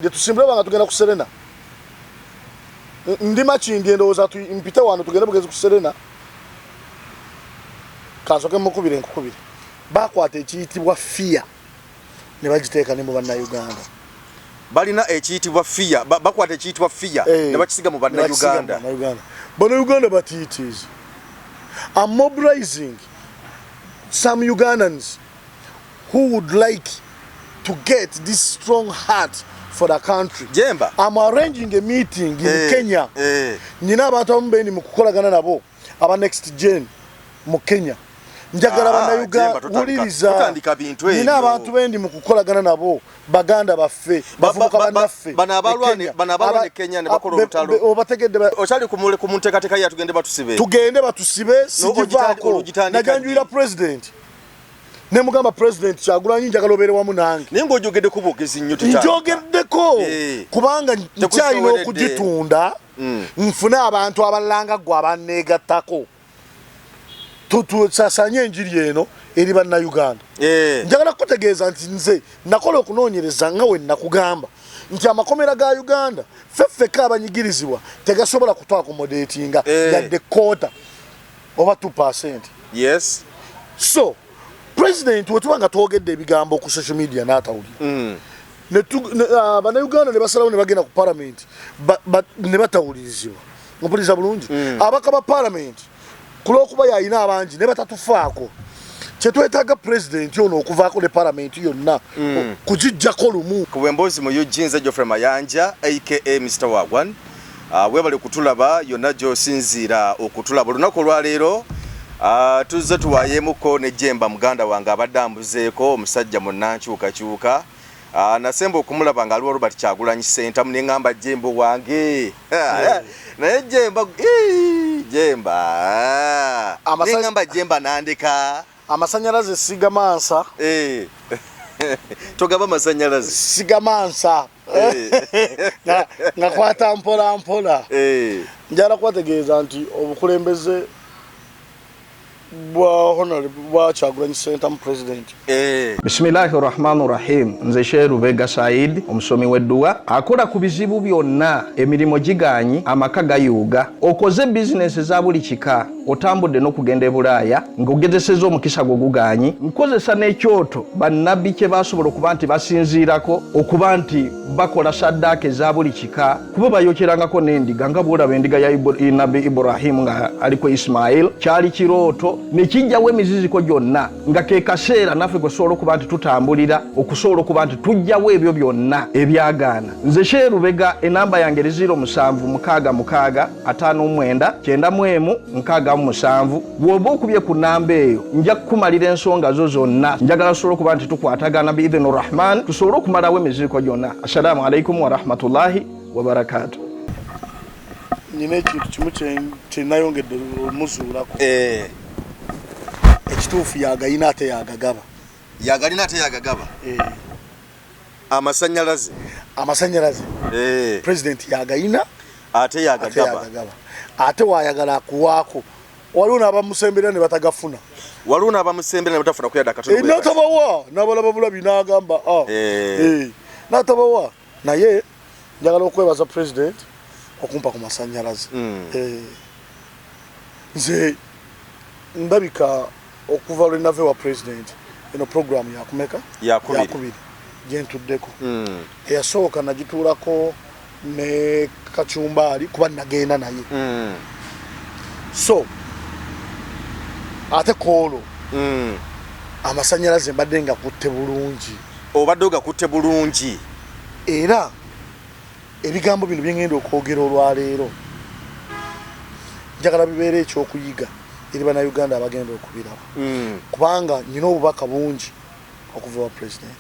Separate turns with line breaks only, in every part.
Nge tusimbule banga tugenda ku Serena. Ndi machi ndowooza tu impita wano tugenda bugezi ku Serena. Kasoke mukubire nkukubire. Bakwata ekiyitibwa fear. Ne bagiteeka ne mu banna Uganda.
Balina ekiyitibwa fear. Bakwata ekiyitibwa fear ne bakisiga mu banna Uganda.
Banna Uganda but it is. I'm mobilizing some Ugandans who would like to get this strong heart for the country.
Jemba.
I'm arranging a meeting in Kenya. Nina abantu abambeeni mu kukolagana nabo aba next gen mu Kenya. Njagala bana Uganda uliriza. Nina abantu bendi mu kukolagana nabo baganda baffe bavubuka banaffe.
Bana abalwane Kenya ne bakola olutalo.
Obategedde
okyali kumule kumunteekateeka ya tugende batusibe.
Tugende batusibe sijivaako. Najanjulira president. Ne mugamba president Kyagulanyi njagala obeere wamu nange.
Ningo ojogedde ku bwogezi nnyo tutandika.
Njogeddeko kubanga nkyalina okugitunda nfune abantu abalanga gwe abanneegattako. Tusasanye enjiri eno eri banna Uganda. Njagala kutegeeza nti nze nakola okunoonyereza nga we nakugamba nti amakomera ga Uganda ffeffeka abanyigirizibwa tegasobola kutwakomodatinga yadde kota oba 2%.
Yes.
So president wetubanga twogedde ebigambo ku social media n'atawulira. Bana Uganda ne basalawo ne bagenda ku parliament ne batawulirizibwa. Mpuliriza bulungi. Abaka ba parliament kulwokuba yayina abangi ne batatufaako. Kyetwetaaga president ono okuvaako ne parliament yonna kugijjako lumu.
Ku bwemboozi mu Eugene Geoffrey Mayanja aka Mr. Wagwan webale kutulaba yonna gy'osinziira okutulaba olunaku olwaleero. Tuzze tuwayemuko ne Jemba muganda wange abadde ambuzeeko omusajja munnankyukakyuka. Nasemba okumulaba nga aliwo Robert Kyagulanyi Sente ne ngamba Jemba wange. Naye Jemba ne ngamba Jemba nandika.
Amasanyalaze sigamansa.
Togaba masanyalaze.
Sigamansa. Ngakwata mpola mpola. Njala kwategeeza nti obukulembeze bwa Kyagulanyi Sente president.
Bismillahirrahmanirrahim. Nze Sheru Bega Said omusomi w'edduwa akola ku bizibu byonna emirimu giganyi amaka gayuuga okoze business za buli kika otambudde n'okugenda e Bulaaya ng'ogezesezza omukisa gwo guganyi nkozesa n'ekyoto bannabbi kye basobola okuba nti basinziirako okuba nti bakola saddaaka eza buli kika kuba bayokyerangako n'endiga nga bw'olaba endiga ya Nabbi Ibrahim nga aliko Ismail kyali kirooto nekijjawo emiziziko gyonna nga ke kaseera naffe gwe sobola okuba nti tutambulira okusobola okuba nti tujjawo ebyo byonna ebyagaana. Nze Sheru Bega enamba yange 0756599197 bw'oba okubye ku namba eyo nja kukumalira ensonga zo zonna. Njagala tusobole okuba nti tukwatagana biidhini Rahman tusobole okumalawo emiziziko gyonna. Assalamu alaikum wa rahmatullahi wa barakatuh.
Nina ekintu kimu kye nayongedde omuzuulako. Ekituufu yagayina ate yagagaba.
Yagalina ate yagagaba. Amasanyalaze.
President yagayina
ate yagagaba.
Ate wayagala akuwaako. Waliwo n'abamusembera ne batagafuna.
Waliwo n'abamusembera ne batafuna kuyada katono.
N'atabawa n'abalaba bulabi n'agamba n'atabawa naye njagala okwebaza president okumpa ku masanyalaze. Nze ndabika okuva lwenave wa president eno program yakumeka yakubiri gyentuddeko. Eyasooka nagituulako ne Kachumbali kuba nagenda naye. So ate koolo amasanyalaze mbadde nga kutte bulungi.
Obadde ogakutte bulungi.
Era ebigambo bino byengenda okwogera olwaleero njagala bibeere ekyokuyiga eri bana Uganda abagenda okubiraba. Kubanga nina obubaka bungi okuva wa president.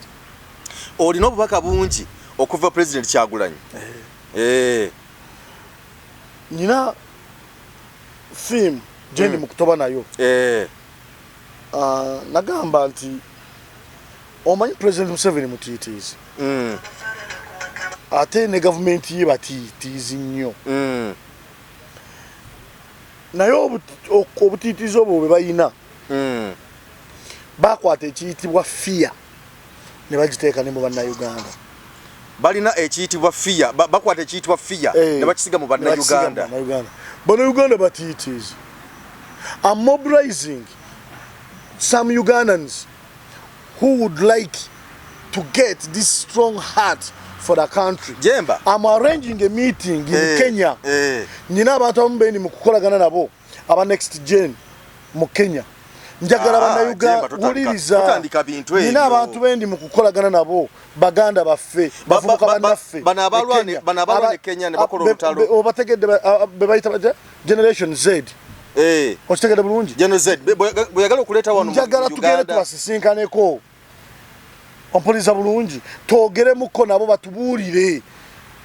Olina obubaka bungi okuva president Kyagulanyi.
Nina film gyendi mu kutoba nayo. Nagamba nti omanyi president Museveni mutiitiizi. Ate ne gavumenti ye batiitiizi nnyo. Naye obutiitiizi obwo bwe bayina bakwata ekiyitibwa fear ne bagiteeka ne mu banna Uganda.
balina ekiyitibwa fear bakwata ekiyitibwa fear ne bakisiga mu bannayuganda.
Bannayuganda but it is I'm mobilizing some Ugandans who would like to get this strong heart for the country.
Jemba.
I'm arranging a meeting in Kenya. Nina abantu abambeeni mu kukolagana nabo aba next gen mu Kenya. Njagala bannayuganda uliriza nina abantu bendi mu kukolagana nabo baganda baffe bavubuka bannaffe
bana abalwane Kenya ne bakola olutalo
obategedde bebayita generation Z. Okitegedde bulungi
Generation Z bweyagala okuleta wano mu Uganda.
Njagala tugende twasisinkaneko ompoliza bulungi twogeremuko nabo batubuulire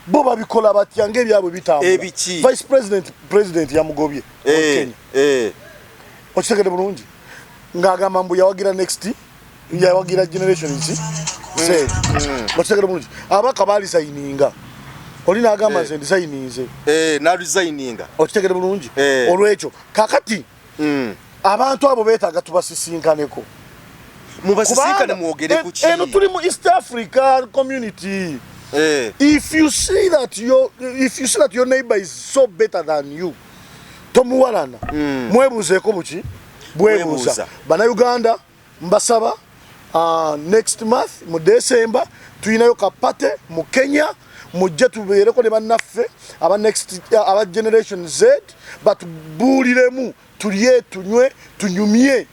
bo babikola batya ng'ebyabwe bitambula. Vice president yamugobye Kenya. Okitegedde bulungi ngagamba mbu yawagira next yawagira generation Z. Okitegedde bulungi abaka bali sayininga olina agamba nze ndisayininze
na resigninga.
Okitegedde bulungi olwekyo kakati abantu abo beetaaga tubasisinkaneko
mubasisinkane muogere ku ki
eno tuli mu East Africa community. If you see that your neighbor is so better than you tomuwalana mwebuzeeko buki bwebuuza. Bannayuganda mbasaba next month mu December tuyinayo kapate mu Kenya mujje tubeereko ne bannaffe aba generation Z batubuuliremu tulye tunywe tunyumye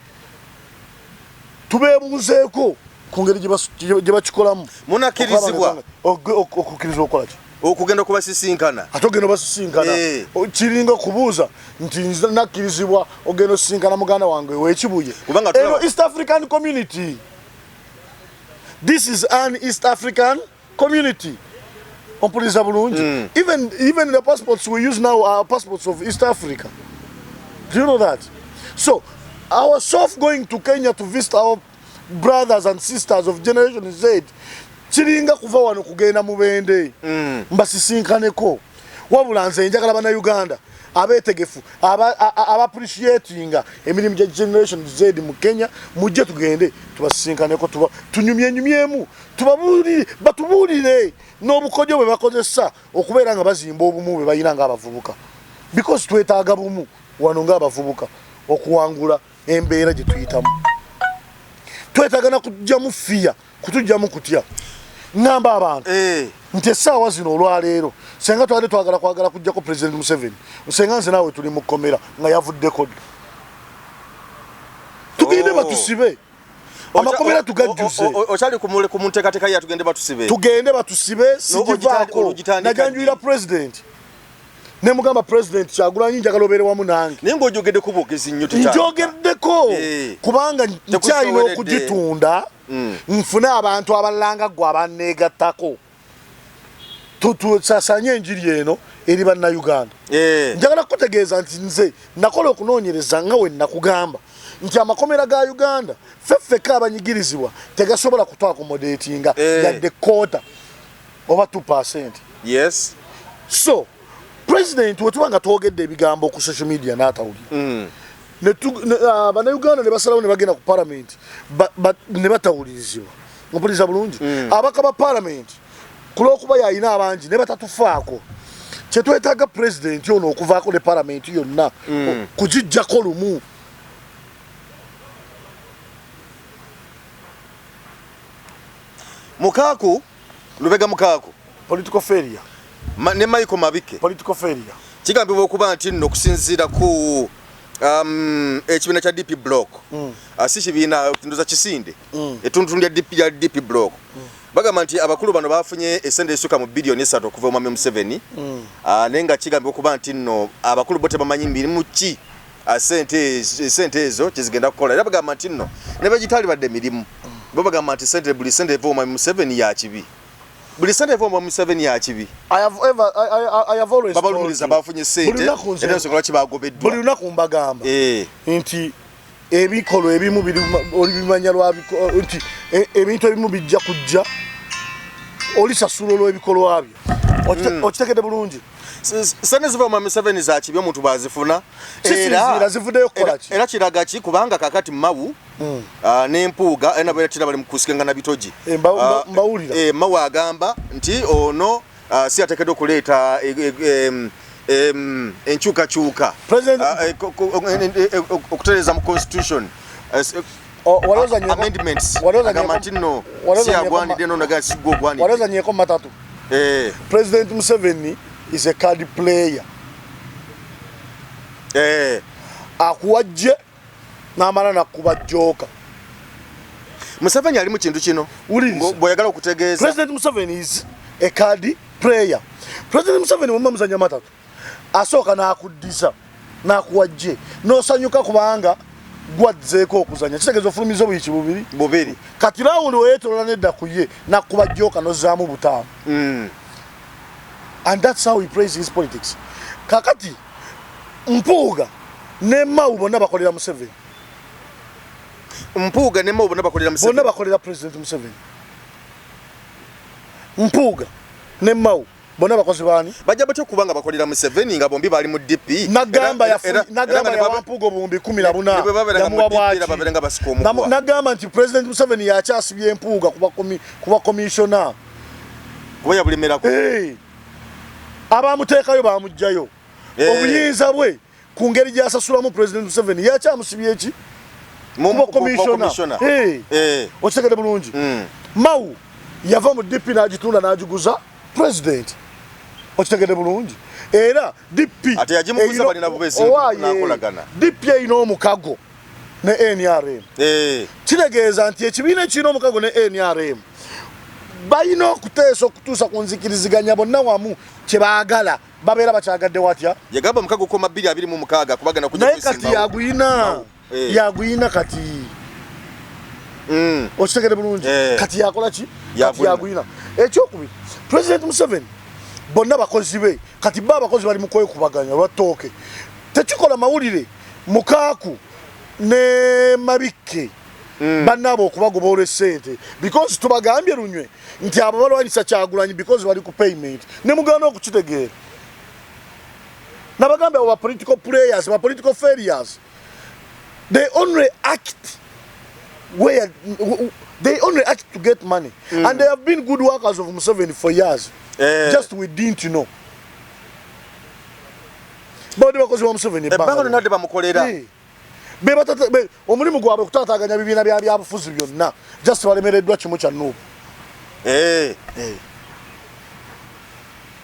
tubeebuuzeeko ku ngeri gye bakikolamu.
Munakirizibwa
okukkiriza okukola ki
okugenda kubasisinkana
ate ogenda obasisinkana kiringa kubuuza nti nze nakkirizibwa ogenda osisinkana muganda wange wekibuye. Eno East African community, this is an East African community. Ompuliza bulungi. Even the passports we use now are passports of East Africa. Do you know that? So ourselves going to Kenya to visit our brothers and sisters of generation Z kiringa kuva wano kugenda mu bende mbasisinkaneko wabula nze njagala bannayuganda abeetegefu appreciatinga emirimu gya generation Z mu Kenya mujje tugende tubasisinkaneko tunyumyenyumyemu batubuulire n'obukodyo bwe bakozesa okubeera nga bazimba obumu bwe bayina ng'abavubuka because twetaaga bumu wano ng'abavubuka okuwangula embeera gye tuyitamu. Twetagana kujjamu fiya kutujjamu kutya ngamba abantu nti essaawa zino olwaleero senga twagala kwagala kujjako President Museveni senga nze naawe tuli mu kkomera nga yavuddeko tugende batusibe amakomera tugajjuze
okyali ku munteekateeka ya tugende batusibe sigivaako najanjulira President ne mugamba President Kyagulanyi njagala obeere wamu nange naye ng'ojogeddeko bwogezi nnyo
njogeddeko kubanga nkyalina okugitunda nfune abantu abalanga gwe abanneegattako tusasanye enjiri eno eri bannayuganda. Njagala kutegeeza nti nze nakola okunoonyereza nga we nakugamba nti amakomera ga Uganda ffeffeka abanyigirizibwa tegasobola kutwakomodeetinga yadde kkoota oba 2%.
Yes.
So President wetuba nga twogedde ebigambo ku social media n'atawulira bannayuganda ne basalawo ne bagenda ku parliament ne batawulirizibwa. Omupuliza bulungi abaka ba parliament ku lw'okuba yalina abangi ne batatufaako kyetwetaaga President ono okuvaako ne parliament yonna kugijjako lumu.
Mukaaku Lubega Mukaaku
political failure
ne Michael Mabike
political failure
kigambibwa okuba nti nno okusinziira ku ekibiina kya DP block si kibiina ndoza kisinde etundutundu lya DP block bagamba nti abakulu bano bafunye esente essuka mu biliyoni 3 okuva omwami Museveni naye nga kigambibwa okuba nti nno abakulu bo tebamanyi mirimu ki sente ezo kyezigenda kukola era bagamba nti nno ne bagitali badde mirimu bo bagamba nti buli sente eva omwami Museveni ya kibi. Buli sente eva omwami Museveni ya kibi.
I have always
babalumiriza bafunye sente era nsonga ki bagobeddwa
buli lunaku mbagamba nti ebikolo ebimu olibimanya nti ebintu ebimu bijja kujja olisasula olw'ebikolwa byo okitegedde bulungi
sente ziva mu Museveni Zaaki by'omuntu bwazifuna
era zivuddeyo kukola ki
era kiraga ki kubanga kakati Mawu ne Mpuuga era nabo bali mu kusikengana bitogi
mbawulira
Mawu agamba nti ono si ateekeddwa okuleeta enkyukakyuka okutereeza mu constitution amendments agamba nti nno si agwanidde nonaga sigwa ogwanidde
walozanyeko matatu President Museveni is a card player akuwajje n'amala nakuba joka
Museveni ali mu kintu kino bw'oyagala okutegeeza
President Museveni is a card player. President Museveni mumma muzanya matatu asooka n'akuddiza n'akuwajje n'osanyuka kubanga gwadzeeko okuzanya kitegeeza ofulumiza bubiri kati rawundi weyeetolola nedda ku ye nakuba joka n'ozzaamu butaamu and that's how he plays his politics. Kakati Mpuuga ne Mawu bonna bakolera Museveni.
Mpuuga ne Mawu bonna bakolera Museveni.
Bonna bakolera President Museveni. Mpuuga ne Mawu bonna bakozi baani
bajja batyo kubanga bakolera Museveni nga bombi bali mu DP
nagamba ya Mpuuga obumbi 14 nagamba nti President Museveni yakyasibye Mpuuga kuba commissioner
kuba yabulemerako
abamuteekayo bamugjayo obuyinza bwe ku ngeri gy'asasulamu President Museveni yakyamusibye eki kuba commissioner okitegedde bulungi Mawu yava mu DP n'agitunda n'agiguza President okitegedde bulungi era DP
ate yagimuguza bali nabo bezi nakolagana
DP erina omukago ne NRM kitegeeza nti ekibiina ekirina omukago ne NRM balina okuteesa okutuusa ku nzikiriziganya bonna wamu kye baagala babeera bakyagadde watya
yagamba omukago koma 226 kubagana kujja
naye kati yaguyina kati okitegedde bulungi kati yakola ki kati yaguyina ekyokubiri President Museveni bonna bakozi be kati ba abakozi bali mu kwekubaganya lwattooke tekikola mawulire mukaaku ne Mabikke banabo okubagoba olw'essente because tubagambye lunywe nti abo balwanyisa Kyagulanyi because bali ku payment ne muganda okukitegeera nabagambye abo political players ba political failures they only act to get money and they have been good workers of Museveni for years just we didn't know bodi bakozi wa Museveni
ebbanga lyonna bamukolera
omulimu gwabwe kutaataaganya bibiina byabufuzi byonna just balemereddwa kimu kya Nuupu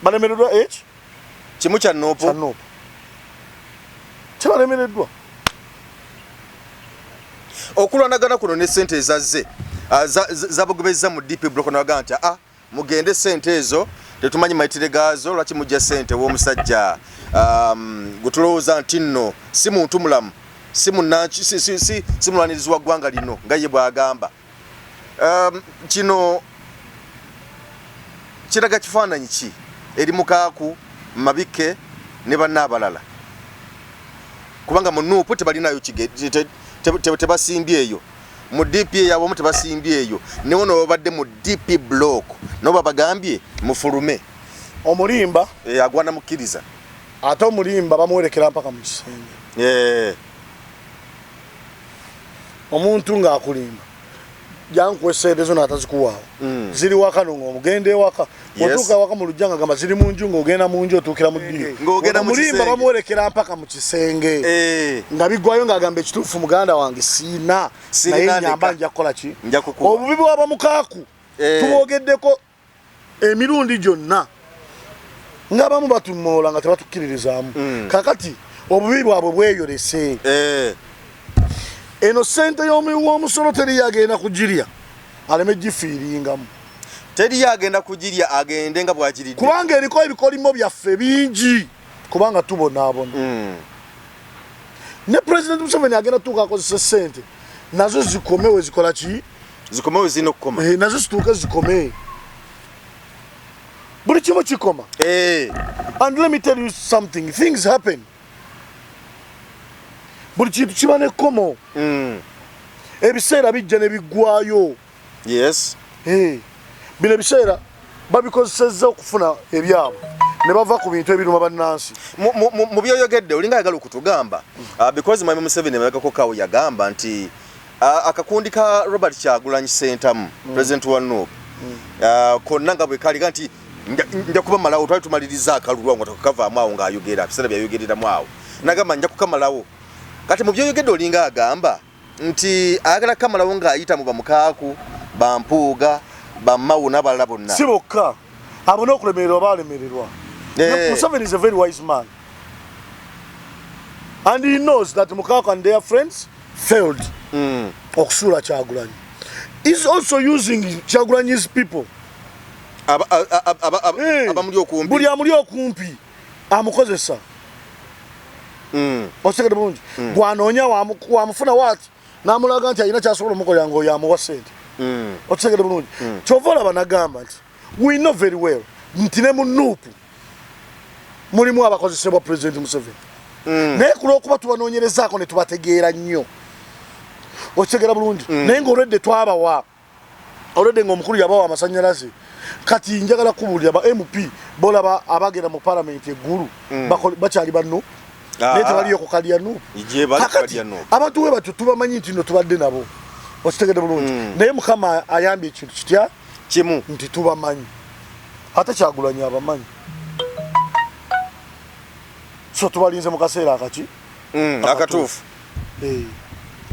balemereddwa
kimu kya Nuupu
kyebalemereddwa
okulwanagana kuno ne sente ezazze zabagobezza mu DP block nabaga nti mugende sente ezo tetumanyi mayitire gaazo lwaki mujja sente w'omusajja gutulowooza nti nno si muntu mulamu si mulwanirizi wa ggwanga lino nga ye bw'agamba kino kiraga kifaananyi ki eri mukaaku Mabikke ne banna abalala kubanga mu Nuupu tebalinayo tebasimbye eyo mu DP yaabo tebasimbye eyo newo no babadde mu DP block no babagambye mufulume
omulimba
agwana mukkiriza
ate omulimba bamuwerekera mpaka mu kisenge omuntu ng'akulimba jankuwa essente zo n'atazikuwaawo ziri waka ng'omugenda ewaka otuuka waka mu lujja ng'agamba ziri mu nju ng'ogenda mu nju otuukira mu ddiiro omulimba bamuwerekera mpaka mu kisenge nga biggwayo ng'agamba ekituufu muganda wange siina naye nyamba nja kukola ki obubi bwaba mukaaku tubwogeddeko emirundi gyonna ng'abamu batumoola nga tebatukkiririzaamu kakati obubi bwabwe bweyolese eno sente y'omusolo teri yagenda kugirya aleme gifiiringamu
teri yagenda kugirya agende nga bwagiridde
kubanga eriko ebikolimo byaffe bingi kubanga tubonaabona ne President Museveni agenda tuuka akozesa sente nazo zikomewe zikola ki
zikomewe zino okukoma
nazo zituuke zikome buli kimu kikoma and let me tell you something things happen buli kintu kiba nekkomo ebiseera bijja ne biggwayo
yes
bino ebiseera babikozesezza okufuna ebyabwe ne bava ku bintu ebiruma bannansi
mu byoyogedde olinga ayagala okutugamba because Mwami Museveni emabegako kawo yagamba nti akakundi ka Robert Kyagulanyi Ssentamu president wa NUP konna nga bwe kali nti nja kuba malawo twali tumaliriza akalulu ngo takavaamu awo ng'ayogera bisera byayogereramu awo nagamba nja kukamalawo kati mu byoyogedde olinga agamba nti ayagala kamalawo ng'ayita mu bamukaaku bampuuga bamawu n'abalala bonna
si bokka abona okulemererwa balemererwa. Museveni is a very wise man and he knows that Mukaka and their friends failed okusuula Kyagulanyi. He's also using Kyagulanyi's people buli amuli okumpi amukozesa osekede bulungi gwanoonya wamufuna waati n'amulaga nti alina kyasobola omukolera ng'oyo amuwa sente okitegede bulungi kyova olaba nagamba nti we know very well nti ne mu nuupu mulimu abakozesebwa President Museveni naye ku lw'okuba tubanoonyerezaako ne tubategeera nnyo okitegera bulungi naye ng'olwedde twabawa olwedde ng'omukulu yabawa amasannyalaze kati njagala kubuulira ba MP bolaba abagenda mu parliament eggulu bakyali banno naye tebaliyo kukalya nuupu kakati abantu we batyo tubamanyi nti no tubadde nabo okitegede bulungi naye Mukama ayambye ekintu kitya
kimu
nti tubamanyi ate Kyagulanyi abamanyi so tubalinze mu kaseera akaki
akatuufu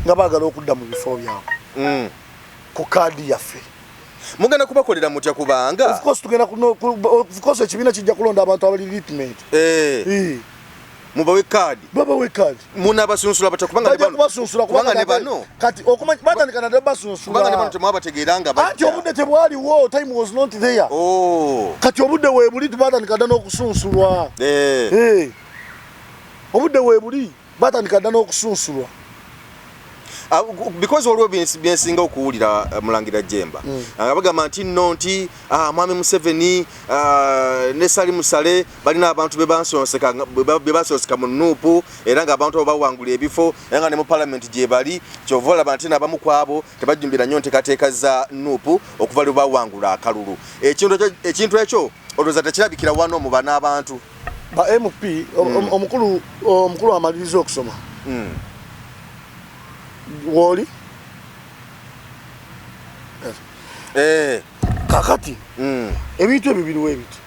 nga baagala okudda mu bifo byabwe ku kaadi yaffe
mugenda kubakolera mutya kubanga
of course ekibiina kijja kulonda abantu abali litment
mubawe kaadi
babawe kaadi
munabasunsula batakubanga
ne bano kati batandika na basunsula
kubanga ne bano temwabategeeranga
anti obudde tebwaliwo time was not there kati obudde weebuli tubatandika dda n'okusunsulwa obudde weebuli batandika dda n'okusunsulwa
because waliwo byensinga okuwulira Mulangira Jemba nga bagamba nti nno nti Mwami Museveni ne Sali Musale balina abantu bebasonseka mu nuupu era nga abantu abo bawangula ebifo era nga ne mu parliament gye bali kyova olaba nti n'abamu kwabo tebajjumbira nnyo nteekateeka za nuupu okuva lwe bawangula akalulu ekintu ekyo olowooza tekirabikira wano mu bana abantu
ba MP omukulu amaliriza okusoma woli kakati ebintu ebyo biriwo ebiti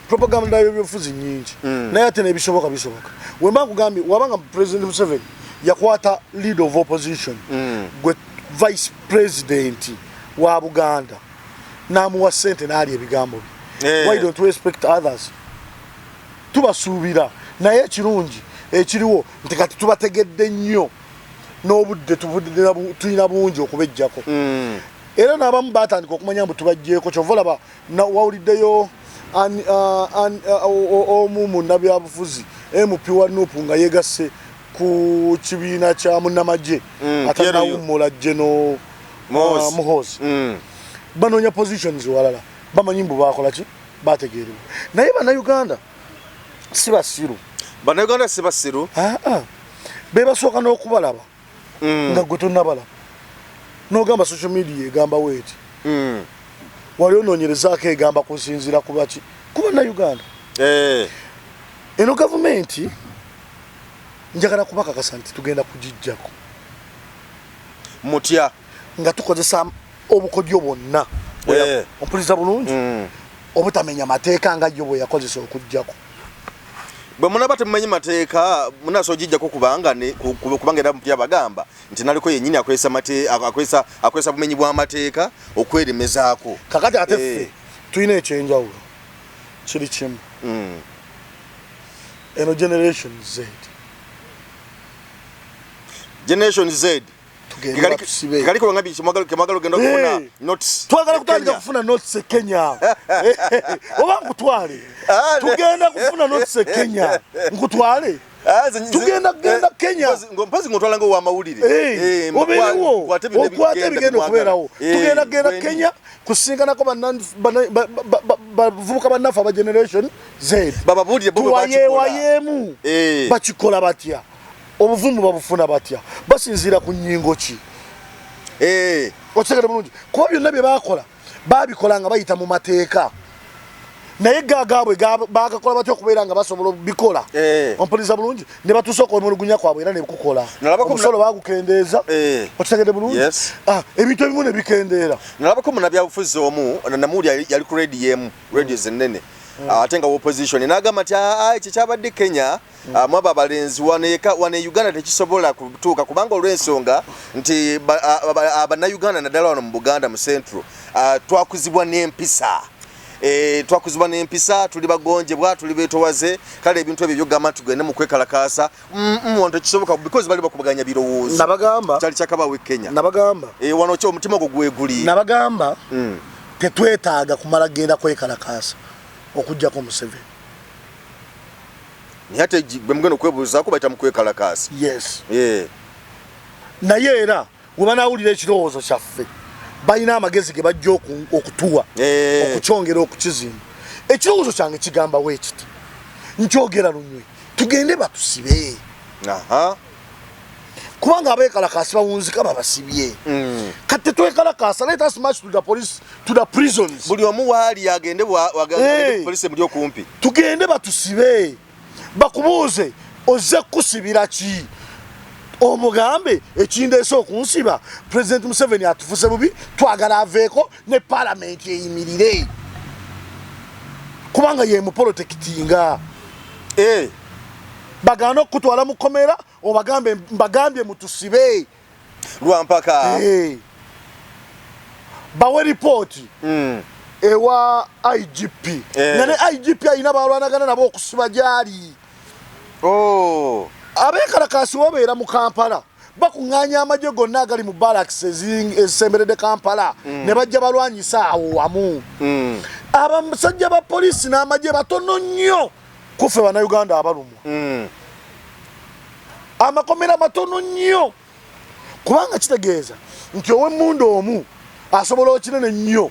propaganda y'ebyobufuzi nyingi naye ate n'ebisoboka bisoboka wemba nkugambye wabanga President Museveni yakwata lead of opposition gwe vice president wa Buganda n'amuwa sente n'ali ebigambo bye why don't we respect others tubasuubira naye ekirungi ekiriwo nti kati tubategedde nnyo n'obudde tulina bungi okubejjako era n'abamu batandika okumanya mbu tubajjeeko kyova olaba wawuliddeyo omu mu nnabyabufuzi MP wa nuupu nga yegasse ku kibiina kya munnamagye atanawummula General Muhoozi banoonya positions walala bamanyi mbu bakola ki bategeerebwa naye bannayuganda si basiru bebasooka n'okubalaba nga gwe tonnabalaba n'ogamba social media egamba weeti wali onoonyerezaako egamba kusinziira kubaki ku bannayuganda eno gavumenti njagala kubakakasa nti tugenda kugijjako
mutya
nga tukozesa obukodyo bwonna ompuliriza bulungi obutamenya mateeka nga yo bwe yakozesa okuggyako
bwe munaba temumanyi mateeka munaso ogijjako kubanga era mupya bagamba nti naliko yennyini akozesa bumenyi bw'amateeka okweremezaako
kakati ate ffe tulina ekyenjawulo kiri kimu eno Generation Z kaliko wangabi kimwagala ogenda okufuna notes twagala kutandika kufuna notes Kenya oba nkutwale tugenda kufuna notes Kenya nkutwale tugenda Kenya
mpazi ngotwala ngo wa mawulire
obeewo okwate ebigenda okubeerawo tugenda Kenya kusinganako bavubuka bannaffe aba Generation Z tuwayeewayeemu bakikola batya obuvumbu babufuna batya basinziira ku nnyingo ki okitegere bulungi kuba byonna bye bakola babikola nga bayita mu mateeka naye gagabwe bagakola batyo okubeera nga basobola bikola ompuliza bulungi ne batusooka omulugunya kwabwe era ne kukola omusolo bagukendeeza okitegedde bulungi ebintu ebimu ne bikendeera.
Nalabako munabyabufuzi omu namuli yali ku radio zenene ate nga opposition n'agamba nti ekyo kyabadde Kenya mwaba abalenzi wane Uganda tekisobola kutuuka kubanga olw'ensonga nti bannayuganda naddala wano mu Buganda mu Central twakuzibwa n'empisa twakuzibwa n'empisa tuli bagonjebwa tuli beetowaze kale ebintu ebyo byogamba tugende mu kwekalakaasa wantu tekisoboka because bali bakubaganya birowoozo
nabagamba
kyali kyakabawe Kenya
nabagamba
wano kyo omutima gwo gweguli
nabagamba tetwetaaga kumala genda kwekalakaasa okujjako Museveni
nyate bwe mugenda okwebuuzaako bayita mu kwekalakaasa
yes naye era we banawulira ekirowoozo kyaffe balina amagezi ge bajja okutuwa okukyongera okukizimba ekirowoozo kyange kigamba weekiti nkyogera lunywe tugende batusibe kubanga abeekalakaasi bawunzika babasibye kati twekalakaasa let us march to the police to the prisons
buli omu waali agende police muli okumpi
tugende batusibe bakubuuze ozze kusibira ki omugambe ekindeese okunsiba President Museveni atufuse bubi twagala aveeko ne parliament eyimirire kubanga ye mupolitikitinga bagana okutwala mu komera mbagambye mutusibe
lwampaka
bawe ripooti ewa IGP nga ne IGP ayina balwanagana nabo okusiba gyali abeekalakaasi babeera mu Kampala bakuŋŋaanya amagye gonna agali mu barracks ezisemberedde Kampala ne bajja balwanyisa awo wamu abasajja ba poliisi n'amagye batono nnyo kufe bannayuganda abalumwa amakomera matono nnyo kubanga kitegeeza nti ow'emmundu omu asobola okinene nnyo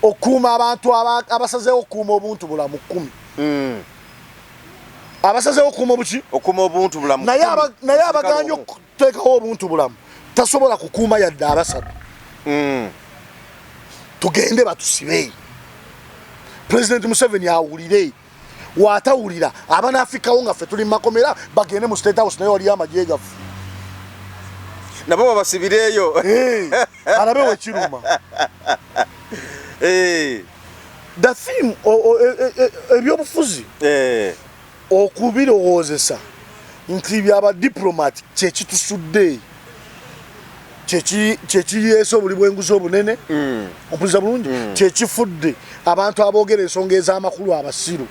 okuuma abantu abasazeewo okuuma obuntu bulamu 10 abasazeewo okuuma buki
okuuma obuntu bulamu
naye abaganye okuteekawo obuntu bulamu tasobola kukuuma yadde abasatu tugende batusibe President Museveni awulire watawulira abanaafikawo nga ffe tuli mu makomera bagende mu State House naye waliyo amagye gaffe
nabo babasibireeyo
alabe wekiruma the theme ebyobufuzi okubirowoozesa nti byabadiplomati kyekitusudde kyekiyeesa obuli bwenguzi obunene omuliza bulungi kyekifudde abantu aboogera ensonga ez'amakulu abasiru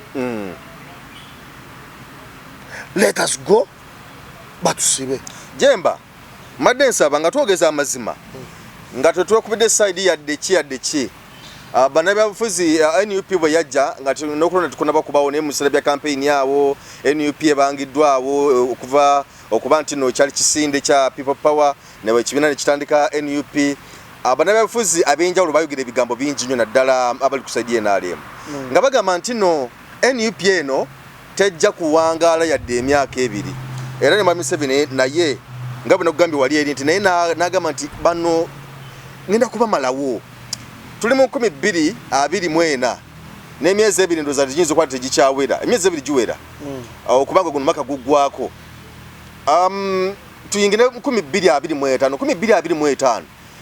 let us go batusibe
Jemba madde nsaba nga twogeza amazima nga tetwekubidde side yadde ki bannabyabufuzi NUP bwe yajja nga nokulonda tukunaba kubawo naye mu biseera bya campaign yawo NUP ebangiddwawo okuba nti no kyali kisinde kya people power newe ekibiina ne kitandika NUP bannabyabufuzi ab'enjawulo bayogera ebigambo bingi nnyo naddala abali ku side NRM nga bagamba nti no NUP eno tejja kuwangaala yadde emyaka 2 era ne Mwami Museveni naye nga bwe nakugambye wali eri nti naye n'agamba nti bano ngenda kuba malawo tuli mu 2024 n'emyezi 2 ndoza tiyinza okuba tegikyawera emyezi 2 giwera okubanga guno maka guggwako tuyingire mu 2025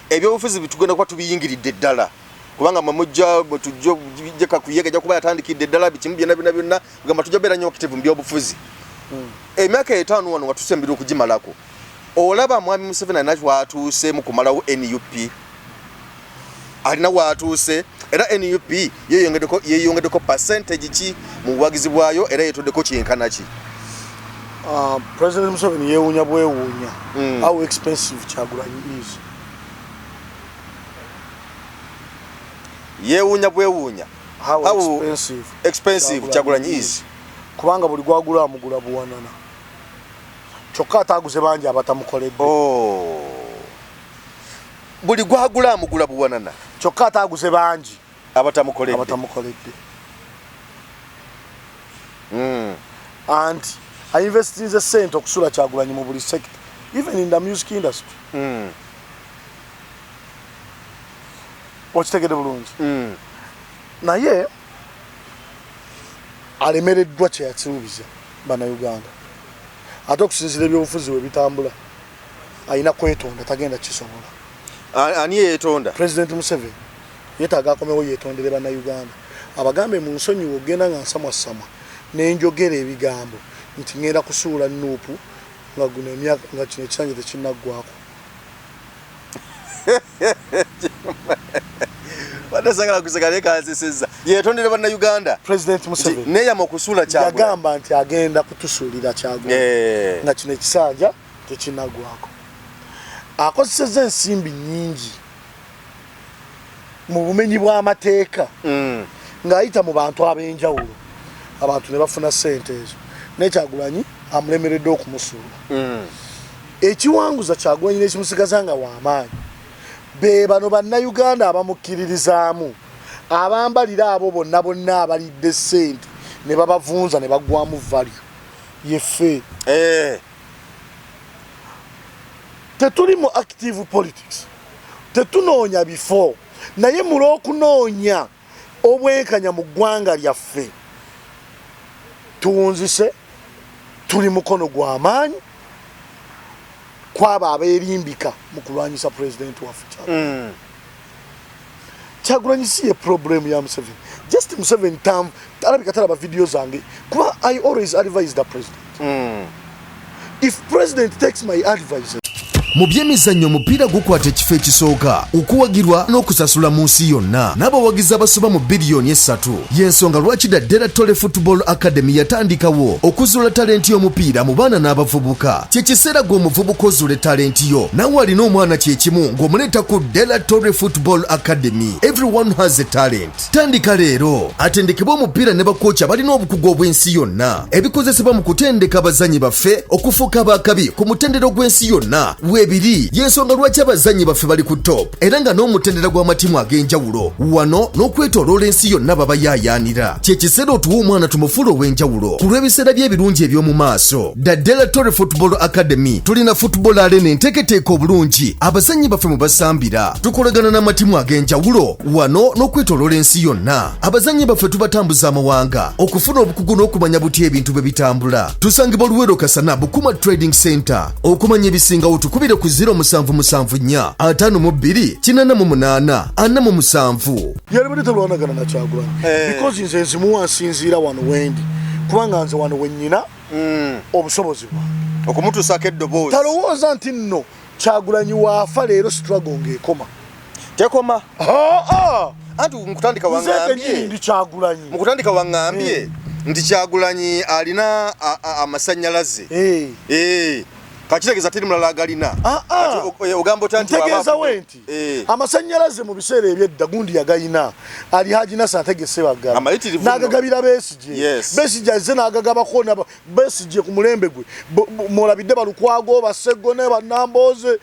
ebyobufuzi bitugenda kuba tubiyingiridde ddala kubanga mamujja tujja kakuyega jja kuba yatandikidde ddala bikimu byonna kugamba tujja beera nnyo active mu byobufuzi emyaka 5 wano watusembera okugimalako olaba Mwami Museveni alina watuuse mu kumalawo NUP alina watuuse era NUP yeyongeddeko percentage ki mu buwagizi bwayo era yeetoddeko kyenkana ki
President Museveni yeewuunya bwewuunya how expensive Kyagulanyi is
yeewuunya bwewuunya
how
expensive Kyagulanyi is
kubanga buli gwagula amugula buwanana kyokka ataaguze bangi abatamukoledde
buli gwagula amugula buwanana
kyokka ataaguze bangi
abatamukoledde
and I invested in the sente okusula Kyagulanyi mu buli sector even in the music industry okitegedde bulungi naye alemereddwa kye yasuubiza bannayuganda ate okusinziira ebyobufuzi we bitambula alina kwetonda tagenda kisobola.
Ani yeetonda?
President Museveni yeetaaga akomewo yeetondere bannayuganda abagambe mu nsonyiwo ogenda nga nsamwasamwa n'enjogera ebigambo nti ngenda kusuula nuupu nga guno emyaka nga kino ekisanja tekinnaggwako.
Badasagala kusagale kanzisizza yeetondere bannayuganda
President Museveni
neyama okusuula Kyagulanyi
yagamba nti agenda kutusuulira Kyagulanyi nga kino ekisanja tekinnaggwako. Akozesezza ensimbi nnyingi mu bumenyi bw'amateeka ng'ayita mu bantu ab'enjawulo abantu ne bafuna ssente ezo naye Kyagulanyi amulemeredde okumusuula. Ekiwanguza Kyagulanyi n'ekimusigaza nga w'amaanyi be bano bannayuganda abamukkiririzaamu abambalira abo bonna abalidde ssente ne babavunza ne baggwamu value yeffe. Tetuli mu active politics tetunoonya bifo naye mu lw'okunoonya obwenkanya mu ggwanga lyaffe tuwunzise tuli mukono gw'amaanyi kwaba abeerimbika mu kulwanyisa pulezidenti waffe Kyagulanyi si ye problem ya Museveni. Just Museveni alabika talaba video zange kuba I always advise the president. If president takes my advice
mu byemizannyo omupiira gukwata ekifo ekisooka okuwagirwa n'okusasula mu nsi yonna n'abawagizi abasoba mu biliyoni 3 y'ensonga lwaki Daddera Tole Football Academy yatandikawo okuzuula talenti y'omupiira mu baana n'abavubuka. Kye kiseera gw'omuvubuka ozuule talenti yo nawe alina omwana kyekimu ng'omuleeta ku Daddera Tole Football Academy. Everyone has a talent. Tandika leero atendekebwa omupiira ne bakooki abalina obukugu obw'ensi yonna ebikozesebwa mu kutendeka abazannyi baffe okufuuka abakabi ku mutendero gw'ensi yonna. Ebiri y'ensonga lwaki abazannyi baffe bali ku top era nga n'omutendera gw'amatimu ag'enjawulo wano n'okwetoloola ensi yonna baba yaayaanira. Kye kiseera otuwa omwana tumufuula ow'enjawulo ku lw'ebiseera by'ebirungi eby'omu maaso. Daddera Tole Football Academy tulina football arena enteeketeeka obulungi abazannyi baffe mu basambira. Tukolagana n'amatimu ag'enjawulo wano n'okwetoloola ensi yonna. Abazannyi baffe tubatambuza amawanga okufuna obukugu n'okumanya butya ebintu bwe bitambula. Tusangibwa Luweero Kasana Bukuma Trading Center. Okumanya ebisingawo tukubire ku 0774 52 88 47.
Yalibadde talwanagana na Kyagulanyi because nze nzimuwa nsinziira wano wendi kubanga nze wano wennyina obusobozi bwange
okumutuusako eddoboozi.
Talowooza nti nno Kyagulanyi waafa leero struggle ng'ekoma
tekoma. Anti mukutandika waŋŋambye nti Kyagulanyi alina amasannyalaze kakitegeeza teri mulala agalina. Ogamba otya
ntegeeza we nti amasannyalaze mu biseera ebyedda gundi yagalina ali hajina santegese bagala n'agagabira Besigye azze n'agagabako Besigye ku mulembe gwe mulabidde balukwago basego ne bannambooze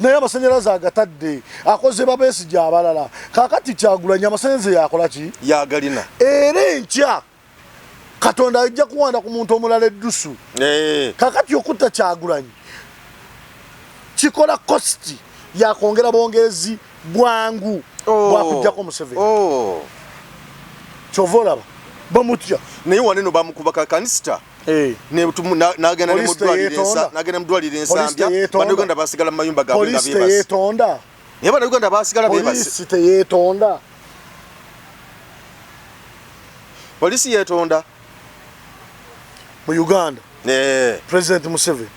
naye amasannyalaze agatadde akoze ba Besigye abalala. Kaakati Kyagulanyi amasannyalaze yakola ki?
Yagalina.
Era enkya Katonda ajja kuwanda ku muntu omulala eddusu. Kaakati okutta Kyagulanyi kikola kosti yakwongera bwongezi bwangu bwakujjako Museveni. Kyova olaba bamutya
naye waneno bamukuba kanisita n'agenda mu ddwaliro ensambya bannayuganda basigala mu mayumba gaabwe nga beebase. Naye bannayuganda basigala beebase. Poliisi yeetonda
mu Uganda. President Museveni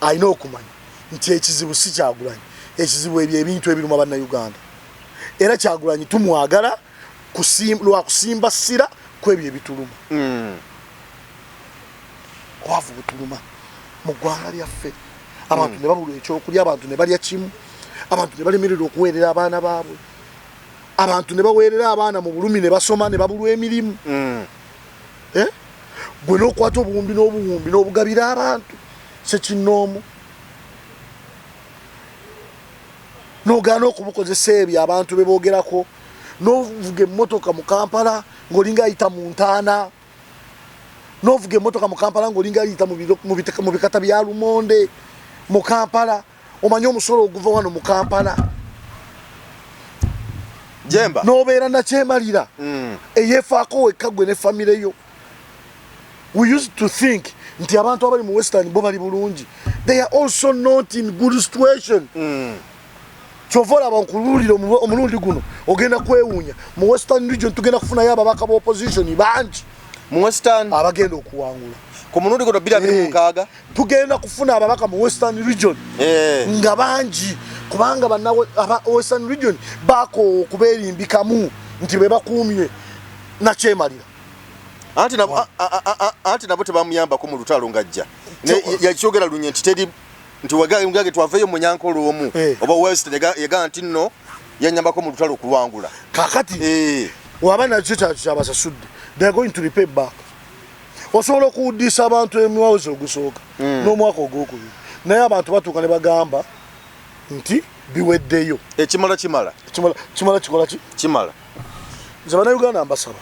alina okumanya nti ekizibu si Kyagulanyi, ekizibu ebintu ebiruma bannayuganda. Era Kyagulanyi tumwagala lwa kusimba ssira kwebyo ebituluma. Kwavu butuluma mu ggwanga lyaffe. Abantu ne babulwa ekyokulya, abantu ne balya kimu, abantu ne balemererwa okuweerera abaana baabwe, abantu ne baweerera abaana mu bulumi ne basoma ne babulwa emirimu. Gwe n'okwata obuwumbi n'obugabira abantu sekinnoomu n'ogaana okubukozesa ebyo abantu be boogerako n'ovuga emmotoka mu Kampala ng'olinga ayita mu ntaana n'ovuga emmotoka mu Kampala ng'olinga ayita mu bikata bya lumonde mu Kampala. Omanye omusolo oguva wano mu Kampala
Jemba
n'obeera nakyemalira eyeefaako wekka gwe ne famire yo we used to think nti abantu abali mu Western bo bali bulungi. They are also not in good situation. Chovola abankululira omulundi guno ogenda kwewunya mu Western region tugenda kufuna yaba baka opposition banji
mu Western
abagenda okuwangula
ku mulundi guno 2006
tugenda kufuna ababaka mu Western region nga banji kubanga banawe aba Western region bako kuberimbikamu nti be bakumye na chemalira
anti nabo tebamuyamba ko mu lutalo ngajja ne yakyogera lunye ntiteri nti wagage twaveyo mu nyankolo omu oba West yaga nti nno yanyambako mu lutalo kulwangula
kakati wabana chicha cyabasasudde they are going to repay back osobola kudisa abantu emiwazo gusooka no mwaka ogwokubiri naye abantu batuuka ne bagamba nti biweddeyo
ekimala
kikola ki
kimala
zabana Uganda ambasaba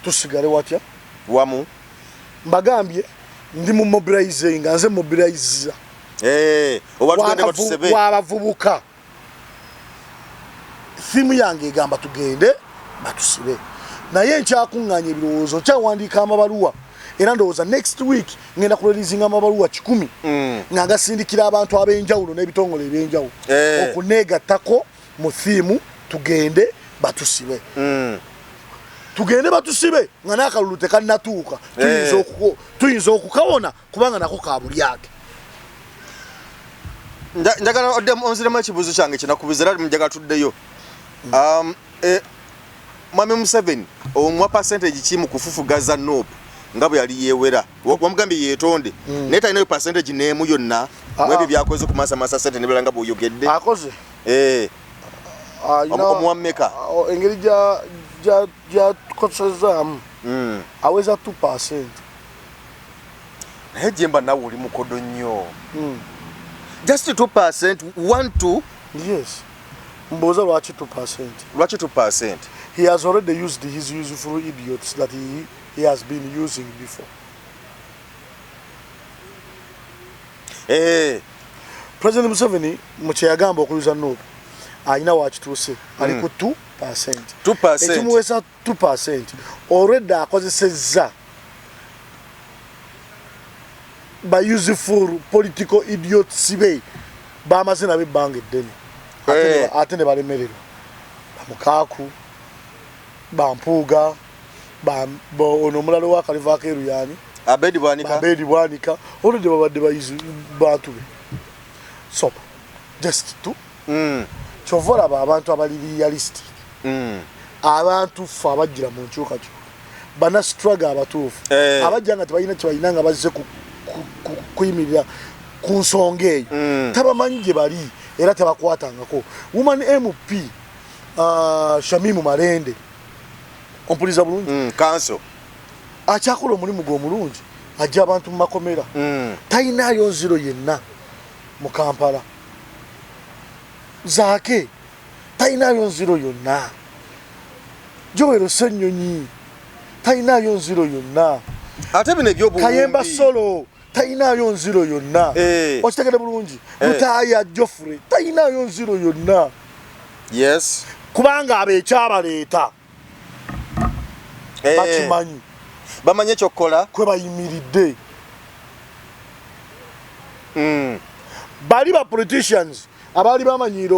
tusigale watya
wamu
mbagambye ndi mu mobilizing nze mobilizer
oba tugende batusebe
wabavubuka simu yange egamba tugende batusibe naye nkyakunganya ebirowoozo nkyawandika amabaluwa era ndowooza next week ngenda kureleasinga amabaluwa 10 nga gasindikira abantu ab'enjawulo n'ebitongole ebyenjawulo okuneegattako mu thimu tugende batusibe tugende batusibe nga n'akalulu tekannatuuka tuyinza okukawona kubanga nako kabulyake.
njagala onziremu ekibuuzo kyange kinakubiza era njagala tuddeyo Mwami Museveni omwa percentage ki mu kufufugaza NOB nga bwe yali yeewera wamugambye yeetonde naye talinayo percentage n'emu yonna mwebyo byakoze ku masa sente ne bera nga bw'oyogedde
akoze
omuwammeka
engeri gyakosezaamu aweza 2%.
naye jemba nawe oli mukodo nnyo just 2%, 1-2.
Yes. Mboza lwaki 2%.
Lwaki 2%.
He has already used his useful idiots that he has been using before. President Museveni muche yagamba okuyuza NOB alina wakituuse ali ku 2%.
2%.
Ekimuwesa 2% already akozesezza by useful political idiots be bamazina bebbanga eddene ate ne balemererwa bamukaaku bampuuga ono omulalo wa kalivaako eruyani
abedi bwanika
oludde babadde bayizi bantu be so just to kyova olaba abantu abali realistic abantu fe abajjira mu nkyukakyuka bana struggle abatuufu abajja nga tebalina kyebalina nga bazze kuyimirira ku nsonga eyo tabamanyi gye bali era tebakwatangako. Woman MP Shamimu Marende ompuliza bulungi
kanso
akyakola omulimu gw'omulungi ajja abantu mu makomera talinayo nziro yenna mu Kampala zaake talinayo nziro yonna Joero Ssenyonyi talinayo nziro yonna
ate bino eby'obuwumbi
Kayemba Solo talinayo nziro yonna okitegede bulungi Mutaya Joffrey talinayo nziro yonna
yes
kubanga abeekyabaleeta bakimanyi
bamanye kyokkola
kwe bayimiridde bali ba politicians abali bamanyiire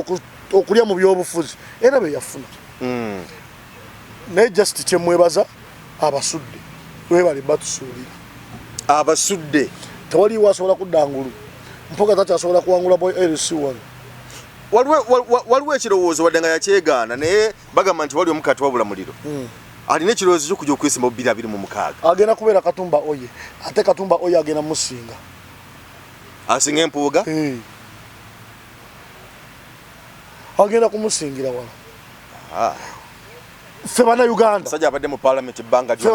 okulya mu byobufuzi era beyafuna naye just kyemwebaza abasudde webali batusuulira
abasudde
tewaliwo asobola kuddangulu Mpuuga takyasobola kuwangula boy LC1
waliwo ekirowoozo wadde nga yakyegaana naye bagamba nti wali omukati wabula muliro alina ekirowoozo kyokujja okwesimba 2026
agenda kubeera Katumba Oye ate Katumba Oye agenda musinga
asinga Empuuga
agenda kumusingira wala ffe bannayuganda
sajja abadde mu parliament ebbanga
ffe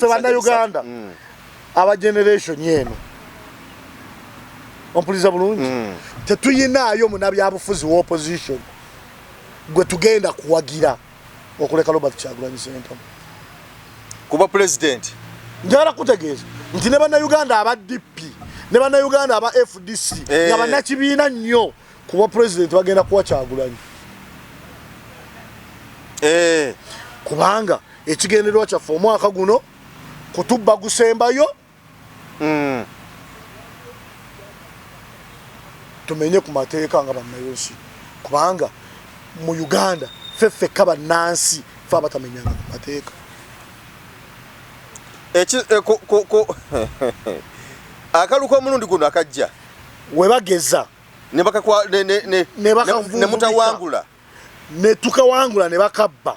bannayuganda aba generation yeno ompuliza bulungi tetuyinaayo munabyabufuzi wa opposition gwe tugenda kuwagira okuleka Robert Kyagulanyi Ssentamu
kuba president
njagala kutegeeza nti ne bannayuganda aba DP ne bannayuganda aba FDC nga bannakibiina nnyo kuba president bagenda kuwa Kyagulanyi kubanga ekigendererwa kyaffe omwaka guno kutubba gusembayo tumenye ku mateeka nga bannayonsi kubanga mu Uganda feffe kaba nansi fa abatamenyanga ku mateeka
akaluko omulundi guno akajja
webageza
ne mutawangula
ne tukawangula ne bakabba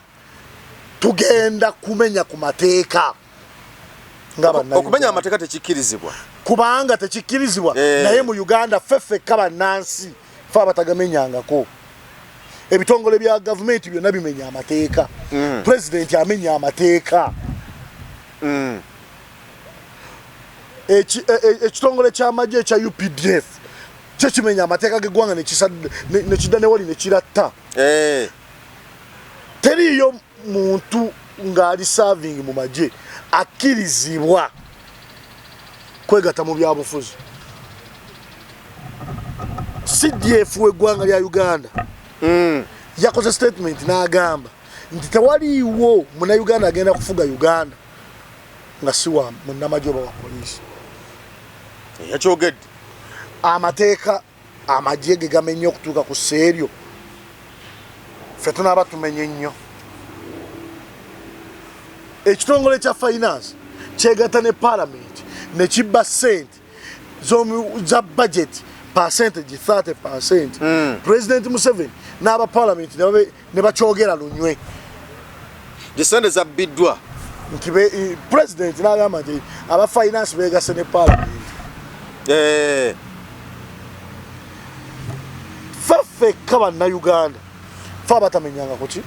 tugenda kumenya ku mateeka
okumenya amateeka tekikkirizibwa
kubanga tekikkirizibwa naye mu Uganda feffe kaba nansi fa abatagamenyangako ebitongole bya government byonna bimenya amateeka president amenya amateeka ekitongole ky'amagye ekya UPDF kye kimenya amateeka g'eggwanga nekidda ne wali ne kiratta teriyo muntu ng'ali serving mu magye akkirizibwa kwegatta mu byabufuzi CDF w'eggwanga lya Uganda yakoze statement n'agamba nti tewaliiwo munnauganda agenda kufuga Uganda nga siwa munnamagye oba wa poliisi
yakyogedde
amateeka amagye ge gamenya okutuuka ku sseeryo ffe tunaaba tumenye nnyo ekitongole kya finance kyegatta ne parliament ne kibba ssente za budget percentage 30%. President Museveni n'aba parliament ne bakyogera lunywe
gisende zabbiddwa
nti president n'agamba nti aba finance beegase ne parliament faffe bannayuganda fe abatamenyanga kuki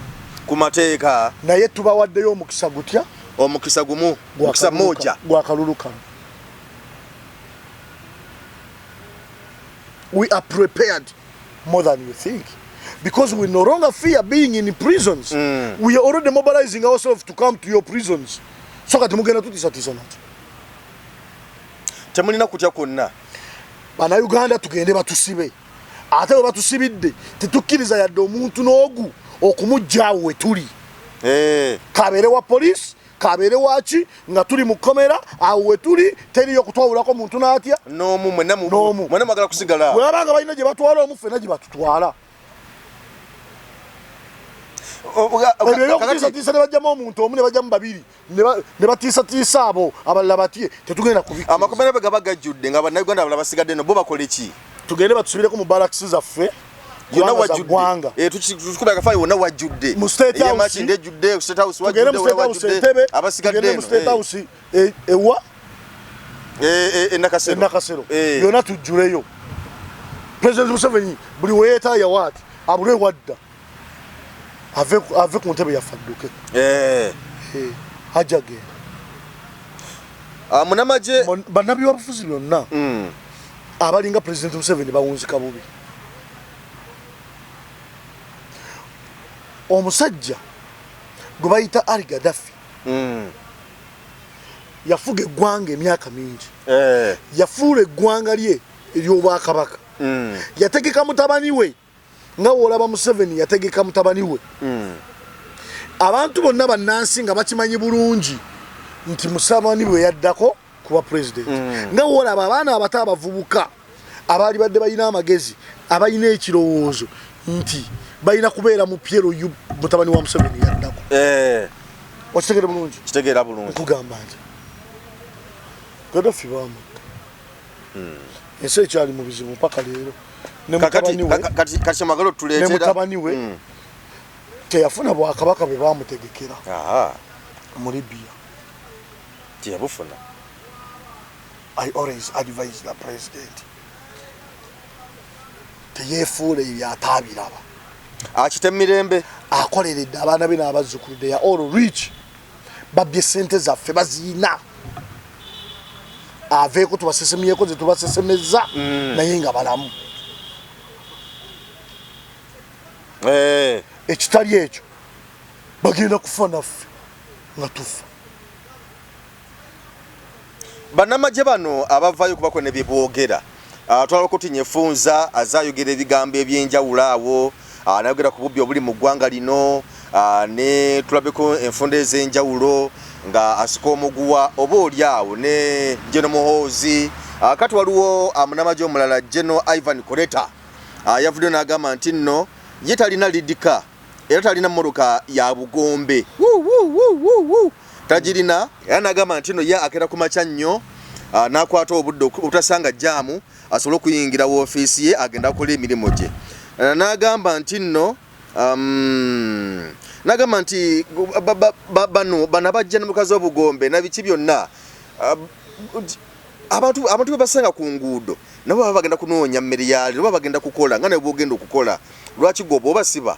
ku mateeka
naye tubawaddeyo omukisa gutya
omukisa gumu omukisa moja
gwa kalulu kano. We are prepared more than you think because we no longer fear being in prisons. We are already mobilizing ourselves to come to your prisons. So kati mugenda tutisatiza nati
temulina kutya kwonna
bannayuganda tugende batusibe ate bwe batusibidde tetukkiriza yadde omuntu n'ogu okumujjaawo we tuli kabeere wa poliisi kabeere waki nga tuli mu komera awo we tuli teriyo kutwawulako muntu n'atya
n'omu mwenna mwagala kusigala
bwe babanga balina gye batwala omu ffenna gye batutwala okutiisatiisa ne bajjamu omuntu omu ne bajjamu babiri ne batiisatiisa abo abalala batye tetugenda kubikiriza
amakomera bwe gaba gajjudde nga bannayuganda abalala basigadde no bo bakole ki
tugende batusubireko mu balakisi zaffe
yonna wajjudde tukubira akafaanyi wonna wajjudde
mu state house
ejjudde state house
wajjudde
wajjudde abasigadde
mu state house ewa Nakasero yonna tujjuleyo. President Museveni buli weyeetaaya waati abulwe wadda ave ku ntebe yafadduke hajja genda
munamagye
bannabyabufuzi byonna abalinga President Museveni bawunzika bubi. Omusajja gwe bayita Ali Gaddafi yafuga eggwanga emyaka mingi yafuula eggwanga lye ery'obwakabaka yategeka mutabani we nga woolaba Museveni yategeka mutabani we abantu bonna bannansi nga bakimanyi bulungi nti Museveni bwe yaddako kuba president nga woolaba abaana abato abavubuka abaali badde balina amagezi abalina ekirowoozo nti balina kubeera mu Piero mutabani wa Museveni yaddako wakitegera bulungi
kitegeera bulungi
nkugamba nti Gaddafi bamutta ensi ekyali mu bizibu mpaka leero
kati kyamagalo tuleetera
ne mutabani we teyafuna bwakabaka bwe bamutegekera mu Libya
teyabufuna.
I always advise the president teyeefuula ebyatabiraba
akite mirembe
akoleredde abaana be n'abazzukulu they are all rich babbye sente zaffe baziina aveeko tubasesemyeko ze tubasesemeza naye nga balamu ekitali ekyo bagenda kufa naffe nga tufa.
bannamagye bano abavaayo kubako ne bye boogera twalabako tinyefunza azayogera ebigambo ebyenjawulo awo nayogera ku bubbi obuli mu ggwanga lino ne tulabeko enfunda ez'enjawulo nga asika omuguwa oba oli awo ne General Muhoozi kati waliwo amunamaje omulala General Ivan Koleta yavuddeyo n'agamba nti nno ye talina lidika era talina mmoroka ya bugombe tagirina era n'agamba nti nno ye akera ku makya nnyo n'akwata obudde obutasanga jjaamu asobole okuyingira woofiisi ye agenda akola emirimu gye n'agamba nti nno nagamba nti bano abajja ne mukazi w'obugombe na biki byonna abantu be basanga ku nguudo nabo baba bagenda kunoonya mmere yaali nabo bagenda kukola nga nawe bwogenda okukola lwaki gwoba oba siba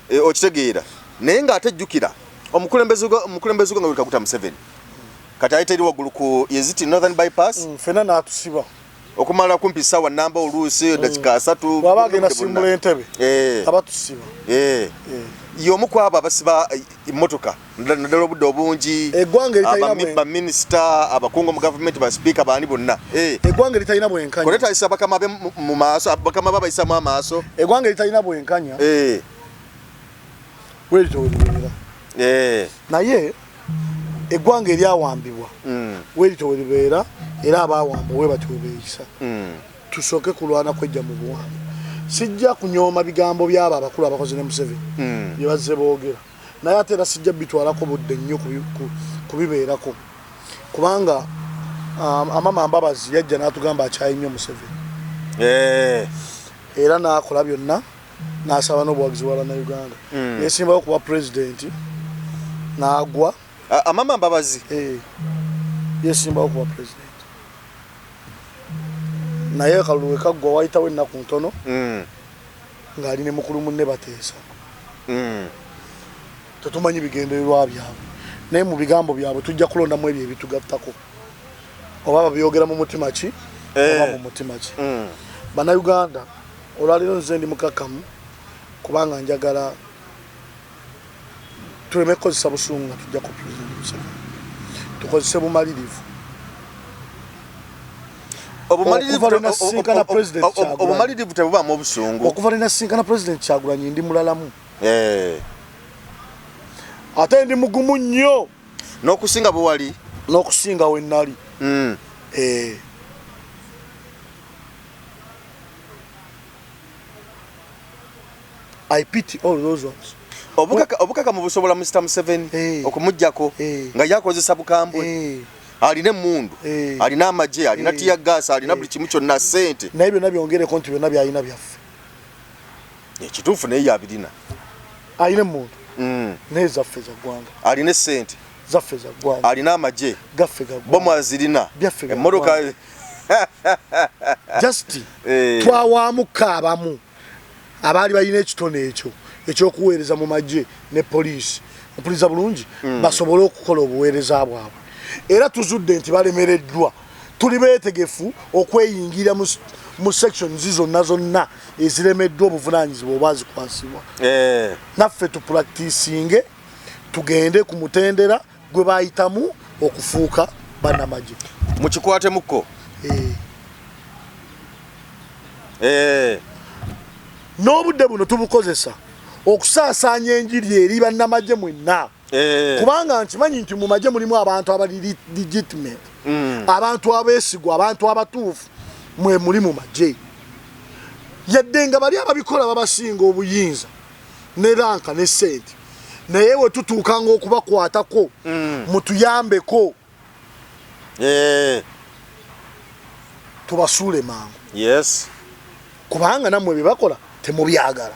okitegeera naye ng'ate jjukira omukulembeze nga wuli Kaguta Museveni kati ayita eri waggulu ku yeziti Northern Bypass
fena n'atusiba
okumala kumpi ssaawa namba oluusi dakika 3
bw'aba agenda simbula entebe abatusiba
y'omu ku abo abasiba emmotoka naddala obudde obungi baminisita abakungu mu gavumenti basipiika baani bonna
eggwanga eritalina bwenkanya
Koleta ayisa bakama be mu maaso bakama be bayisamu amaaso
eggwanga eritalina bwenkanya weeritowerera naye eggwanga eryawambibwa weeritowerera era abawamba we batyo beeyisa tusooke kulwana kwejja mu buwambe sijja kunyooma bigambo byabo abakulu abakozi ne Museveni bye bazze boogera naye ate era sijja bitwalako budde nnyo kubibeerako kubanga amama Mbabazi yajja n'atugamba akyayi nnyo Museveni era n'akola byonna n'asaba n'obuwagizi bwa bannayuganda yeesimbayo kuba pulezidenti n'agwa
amama Mbabazi
yeesimbayo kuba pulezidenti naye kaluluwe kaggwa wayitawo ennaku ntono ng'ali ne mukulu munne bateesa tetumanyi bigendererwa byabwe naye mu bigambo byabwe tujja kulondamu ebyo ebitugattako oba babyogera mu mutima ki oba mu mutima ki bannayuganda olwaleero nze ndi mukakkamu kubanga njagala tuleme kukozesa busungu nga tujja ku pulezidenti Museveni tukozese bumalirivu
obumalirivu tebubaamu obusungu
okuva lwe nasinkana pulezidenti Kyagulanyi ndi mulalamu ate ndi mugumu nnyo
n'okusinga bwe wali
n'okusinga we nnali I pity all those ones
obukaka mu busobola Mr. Museveni okumuggyako nga yakozesa bukambwe alina emmundu alina amagye alina tiya gas alina buli kimu kyonna sente
naye byonna byongereko nti byonna byalina byaffe
ekituufu naye yabirina
alina emmundu naye zaffe za ggwanga
alina sente
zaffe za ggwanga
alina amagye
gaffe ga
bomu azirina emmotoka
just twawaamu kaabamu abaali balina ekitone ekyo ekyokuweereza mu magye ne poliisi mpuliriza bulungi basobole okukola obuweereza bwabwe era tuzudde nti balemereddwa tuli beetegefu okweyingira mu sections zonna eziremeddwa obuvunaanyizibwa oba zikwasibwa naffe tupulaktisinge tugende ku mutendera gwe bayitamu okufuuka bannamagye
mukikwatemu
n'obudde buno tubukozesa okusaasaanya enjiri eri bannamagye mwenna kubanga nkimanyi nti mu magye mulimu abantu abali legitimate abantu abeesigwa abantu abatuufu mwe muli mu magye yadde nga bali ababikola babasinga obuyinza ne ranka ne sente naye we tutuukanga okubakwatako mutuyambeko tubasuule mangu kubanga nammwe bye bakola temubyagala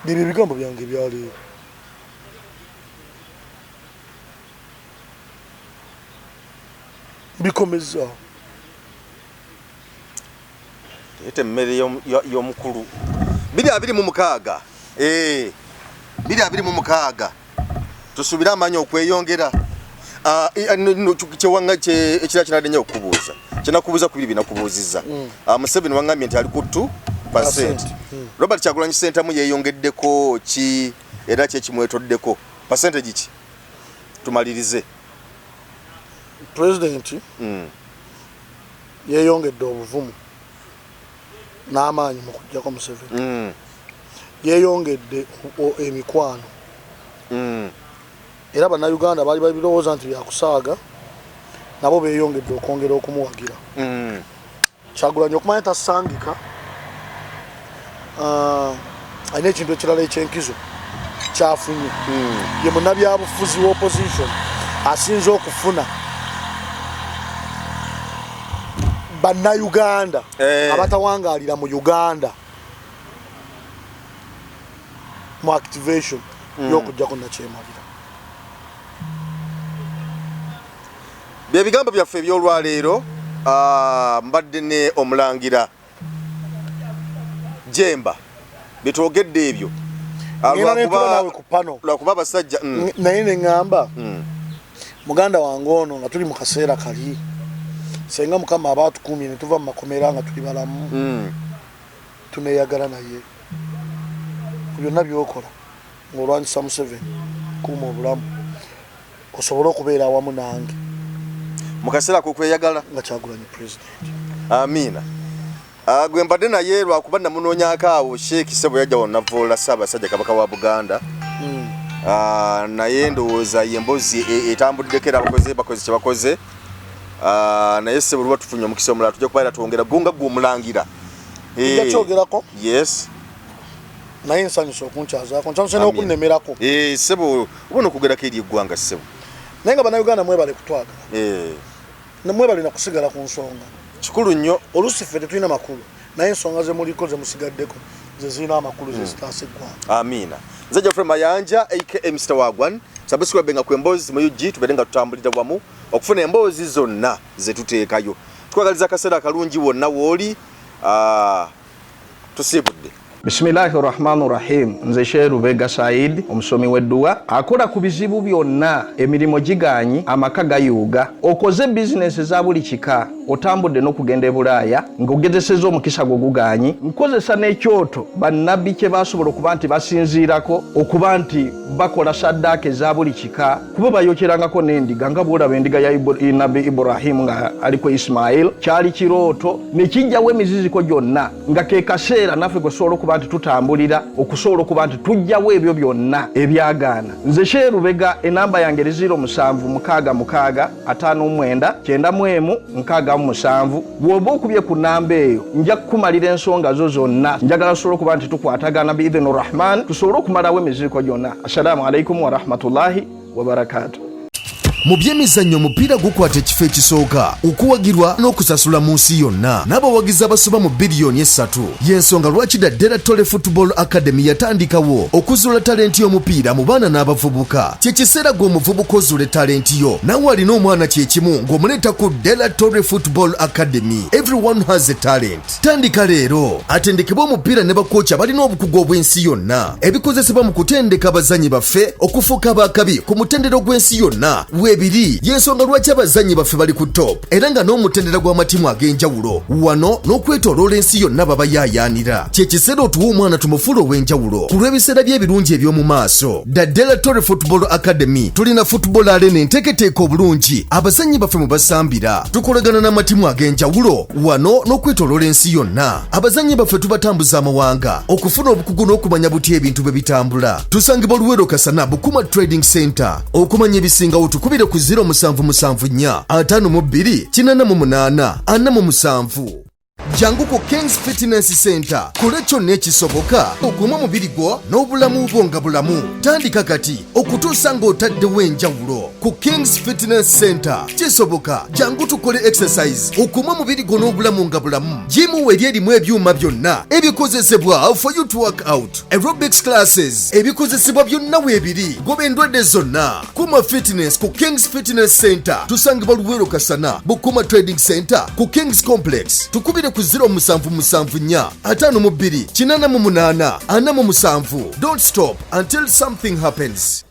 bibyo ebigambo byange ebyaleero bikomeza
ete mmere y'omukulu 226 226 tusuubira amaanyi okweyongera ekira kinadde nnyo okubuuza kyenakubuuza ku biri binakubuuzizza Museveni wangambye nti ali ku 2%. Robert Kyagulanyi sentamu yeeyongeddeko ki era kyekimwetoddeko percentage ki tumalirize
president yeeyongedde obuvumu n'amaanyi mu kujjako Museveni yeeyongedde emikwano era bannayuganda baali babirowooza nti byakusaaga nabo beeyongedde okwongera okumuwagira. Kyagulanyi okumanya tasangika alina ekintu ekirala ekyenkizo kyafunye. Ye munnabyabufuzi wa opposition asinze okufuna bannayuganda abatawangaalira mu Uganda mu activation y'okujjako nakyemalira.
Bye bigambo byaffe ebyolwaleero. Mbadde ne Omulangira Jemba bitwogedde ebyo lwakuba abasajja
naye ne ŋŋamba muganda wange ono nga tuli mu kaseera kali senga Mukama aba atukumye ne tuva mu makomera nga tuli balamu tuneeyagala naye ku byonna byokola ng'olwanyisa Museveni kuuma obulamu osobole okubeera awamu nange
mu kaseera k'okweyagala
nga Kyagulanyi president.
Amiina. Gwe mbadde naye lwakuba namunoonyaako awo Sheikh Ssebo yajja wano navvoola Ssaabasajja Kabaka wa Buganda. Naye ndowooza ye emboozi etambuddeko era bakoze kye bakoze. Naye Ssebo lwa tufunye omukisa omulala tujja kubaera twongera gonga gw'Omulangira.
Tujja kyogerako?
Yes.
Naye nsanyusa okunkyazaako nsanyusa n'okunnemerako.
Ssebo ubona okugerako eri eggwanga Ssebo.
Naye nga bannayuganda mwebale kutwagala. Mwebale na kusigala ku nsonga.
Kikulu nnyo.
Oluusi ffe tetulina makulu naye ensonga ze muliko ze musigaddeko ze zirina amakulu ze zitaasa eggwanga.
Amiina. Nze Geoffrey Mayanja aka Mr. Wagwan subscribe nga ku emboozi mu UG tubeere nga tutambulira wamu okufuna emboozi zonna ze tuteekayo. Tukwagaliza akaseera akalungi wonna w'oli. Tusiibudde.
Bismillahirrahmanirrahim. Nze Sheikh Rubega Said omusomi w'edduwa akola ku bizibu byonna emirimu giganyi amaka gayuuga. Okoze bizinesi za buli kika otambudde n'okugenda e Bulaaya ng'ogezesezza omukisa gwo guganyi nkozesa n'ekyoto bannabbi kye basobola okuba nti basinziirako okuba nti bakola saddaaka eza buli kika kuba bayokyerangako n'endiga nga bw'olaba endiga ya nabbi Ibrahimu nga aliko Ismail kyali kirooto ne kijjawo emiziziko gyonna nga ke kaseera naffe gwe sobola okuba nti tutambulira okusobola okuba nti tujjawo ebyo byonna ebyagaana. Nze Sheikh Rubega enamba yange 0766599991 bw'oba okubye ku nnamba eyo nja kukumalira ensonga zo zonna njagala tusobole okuba nti tukwatagana biidhini rahman tusobole okumalawo emiziriko gyonna. Assalamu alaikum warahmatullahi wabarakatuh.
Mu by'emizannyo omupiira gukwata ekifo ekisooka okuwagirwa n'okusasula mu nsi yonna n'abawagizi abasoba mu biliyoni 3 y'ensonga lwaki ddala Tole Football Academy yatandikawo okuzuula talenti y'omupiira mu baana n'abavubuka. Kye kiseera gw'omuvubuka ozuule talenti yo nawe alina omwana kyekimu ng'omuleeta ku ddala Tole Football Academy. Everyone has a talent. Tandika leero atendekebwa omupiira ne bakooca balina obukugu obw'ensi yonna ebikozesebwa mu kutendeka abazannyi baffe okufuuka abakabi ku mutendero gw'ensi yonna. Webiri y'ensonga lwaki abazannyi baffe bali ku top era nga n'omutendera gw'amatimu ag'enjawulo wano n'okwetooloola ensi yonna baba yaayaanira. Kye kiseera otuwa omwana tumufuula ow'enjawulo ku lw'ebiseera by'ebirungi eby'omu maaso. Ddala Tole Football Academy tulina football arena enteeketeeka obulungi abazannyi baffe mu basambira. Tukolagana n'amatimu ag'enjawulo wano n'okwetooloola ensi yonna. Abazannyi baffe tubatambuza amawanga okufuna obukugu n'okumanya butya ebintu bwe bitambula. Tusangibwa Luweero Kasana Bukuma Trading Center. Okumanya ebisingawo tukubire ku 0774 52 88 47. Jangu ku Kings Fitness Center kole kyonna ekisoboka okuuma omubiri gwo n'obulamu bwo nga bulamu. Tandika kati okutuusa ng'otaddewo enjawulo ku Kings Fitness Center. Kisoboka jangu tukole exercise okuuma omubiri gwo n'obulamu nga bulamu. Jimu eri erimu ebyuma byonna ebikozesebwa for you to work out. Aerobics classes ebikozesebwa byonna weebiri goba endwadde zonna. Kuma Fitness ku Kings Fitness Center tusangibwa Luweero Kasana Bukuma Trading Center ku Kings Complex. Tukubire ku 0774 52 88 47. Don't stop until something happens.